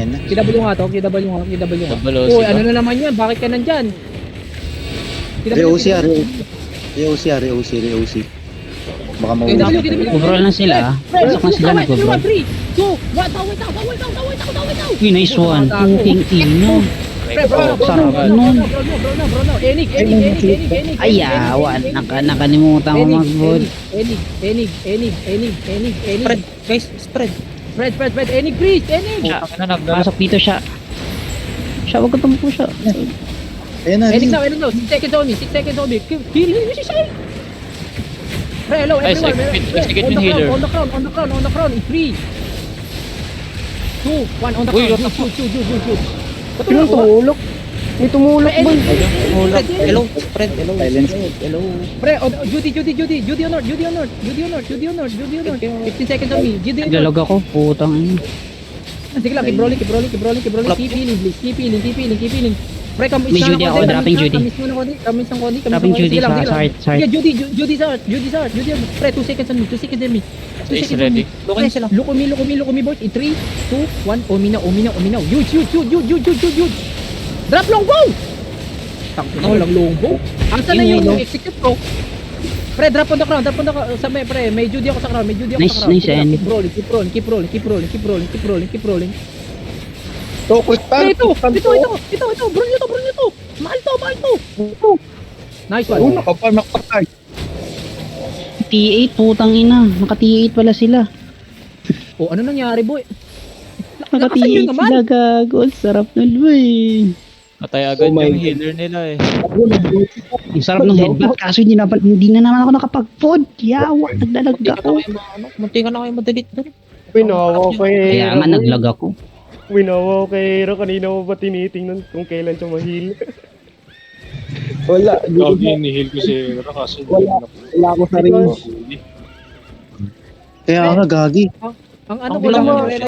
Yan na. KW nga to, KW nga, KW nga. Double OC Uy, ba? ano na naman yan? Bakit ka nandyan? Re-OC ah, Re-OC ah, Re-OC. Baka mawala. Overall na sila. Pasok na sila nag-overall. 3, 2, 1, tawid daw. Uy, nice one. Puking ino. Sarap nun. Bro, Enig. Ay, awan. Nakalimutan ko mag-vote. Enig. Spread, guys, spread. Fred, Enig, please, Enig. Pasok dito siya. Siya, wag ka tumpo siya. Ayan na, Enig now, 6 seconds on me. Heal, Pre, hello, Ay, everyone. second yung healer. On the crown, in 3, 2, 1, on the Uy, crown. Shoot. Sino tumulok? May tumulok ba? Hello, spread. Silence. Pre, Judy on North. 15 seconds on me. Judy on North. Naglalog ako. Putang ino. Sige lang, keep rolling. Keep healing. Pre, May Judy ako, dropping Judy. Kamis ng konti. Dropping Judy sa heart. Sige, Judy sa heart. Pre, 2 seconds on me. 2 seconds on me. Is ready. Look sila. Look on me, boys. In 3, 2, 1. Omina. Huge. Drop longbow! Takbo lang longbow. Asa na yung execute ko? Pre, drop on the crown. Sa may Judy ako sa crown. Nice, and Keep rolling. Focus Pre, tank. ito. Bro nyo to. Mahal to. Nice one. Nakapatay. T8, putang ina. Naka-T8 pala sila. Oh, ano nangyari, boy? Naka-T8 sila, gago. Ang sarap nun, boy. Patay agad Oh my yung God. healer nila eh. Ang sarap ng headbutt. Kaso hindi na naman ako nakapag-pod. Yawa, naglalag ako. Munti ka na kayo madalit doon. Winawa ko kay Kaya nga naglag ako. Winawa ko kay Hero. Kanina mo ba tinitingnan kung kailan siya mahil? Wala. Dog inihil ko si Hero kasi Wala ako sa ring. Kaya nga, gagi. Ang ano ko lang,